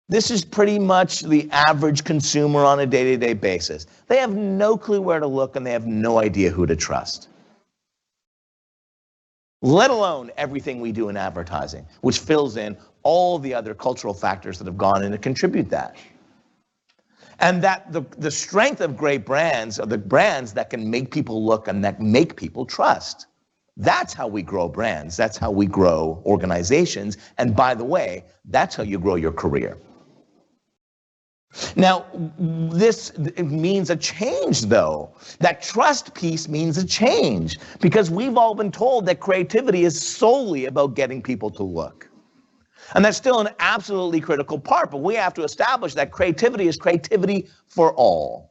This is pretty much the average consumer on a day-to-day basis. They have no clue where to look and they have no idea who to trust. Let alone everything we do in advertising, which fills in all the other cultural factors that have gone in to contribute that. And that the strength of great brands are the brands that can make people look and that make people trust. That's how we grow brands. That's how we grow organizations. And by the way, that's how you grow your career. Now, this means a change, though. That trust piece means a change, because we've all been told that creativity is solely about getting people to look. And that's still an absolutely critical part, but we have to establish that creativity is creativity for all.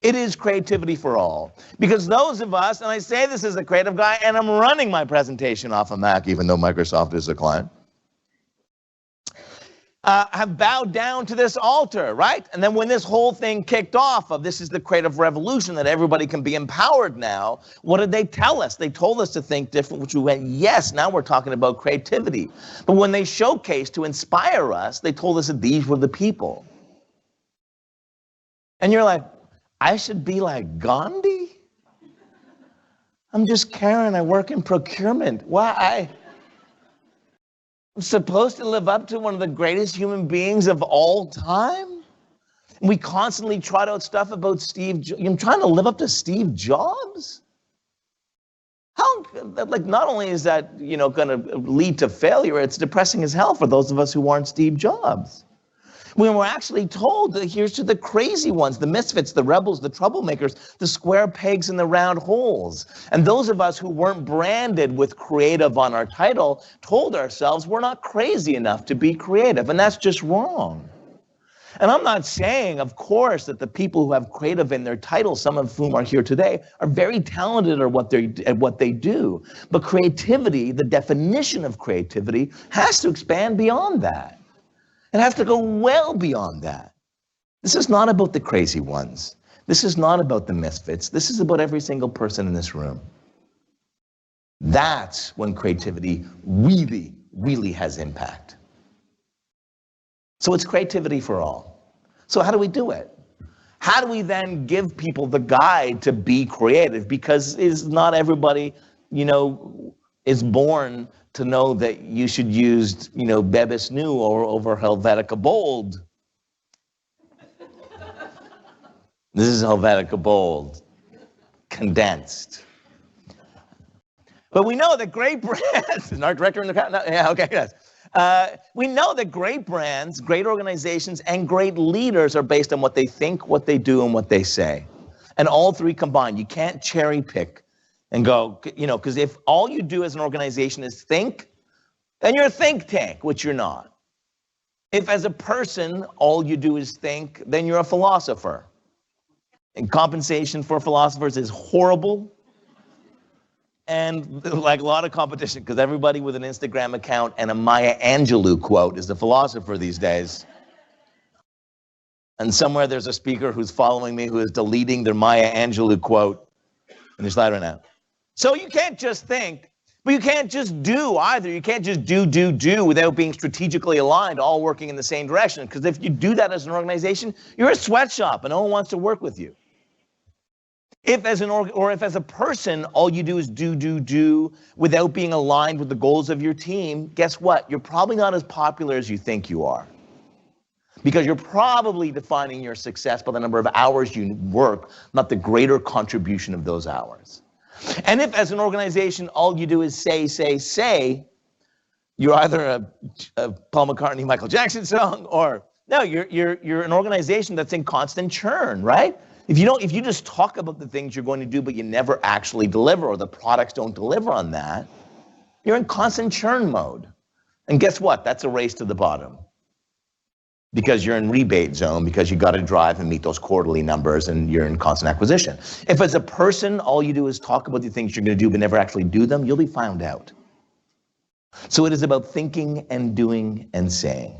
It is creativity for all. Because those of us, and I say this as a creative guy, and I'm running my presentation off a Mac, even though Microsoft is a client, have bowed down to this altar, right? And then when this whole thing kicked off of this is the creative revolution, that everybody can be empowered now, what did they tell us? They told us to think different, which we went, yes, now we're talking about creativity. But when they showcased to inspire us, they told us that these were the people. And you're like, I should be like Gandhi? I'm just Karen, I work in procurement. Why? I'm supposed to live up to one of the greatest human beings of all time? We constantly trot out stuff about I'm trying to live up to Steve Jobs? How, like, not only is that, going to lead to failure, it's depressing as hell for those of us who aren't Steve Jobs. When we're actually told that here's to the crazy ones, the misfits, the rebels, the troublemakers, the square pegs in the round holes. And those of us who weren't branded with creative on our title told ourselves we're not crazy enough to be creative, and that's just wrong. And I'm not saying, of course, that the people who have creative in their title, some of whom are here today, are very talented at what they do. But creativity, the definition of creativity, has to expand beyond that. It has to go well beyond that. This is not about the crazy ones. This is not about the misfits. This is about every single person in this room. That's when creativity really, really has impact. So it's creativity for all. So how do we do it? How do we then give people the guide to be creative? Because not everybody, is born to know that you should use, Bebis New or over Helvetica Bold. This is Helvetica Bold, condensed. But we know that great brands, and our director in the crowd, yeah, okay, yes. We know that great brands, great organizations, and great leaders are based on what they think, what they do, and what they say. And all three combined. You can't cherry pick and go, because if all you do as an organization is think, then you're a think tank, which you're not. If as a person, all you do is think, then you're a philosopher. And compensation for philosophers is horrible. And like a lot of competition, because everybody with an Instagram account and a Maya Angelou quote is a philosopher these days. And somewhere there's a speaker who's following me who is deleting their Maya Angelou quote in their slide right now. So you can't just think, but you can't just do either. You can't just do without being strategically aligned, all working in the same direction. Because if you do that as an organization, you're a sweatshop and no one wants to work with you. If as a person, all you do is do without being aligned with the goals of your team, guess what? You're probably not as popular as you think you are. Because you're probably defining your success by the number of hours you work, not the greater contribution of those hours. And if as an organization, all you do is say, you're either a Paul McCartney, Michael Jackson song, or no, you're an organization that's in constant churn, right? If you just talk about the things you're going to do, but you never actually deliver, or the products don't deliver on that, you're in constant churn mode. And guess what? That's a race to the bottom. Because you're in rebate zone, because you got to drive and meet those quarterly numbers, and you're in constant acquisition. If as a person, all you do is talk about the things you're going to do, but never actually do them, you'll be found out. So it is about thinking and doing and saying.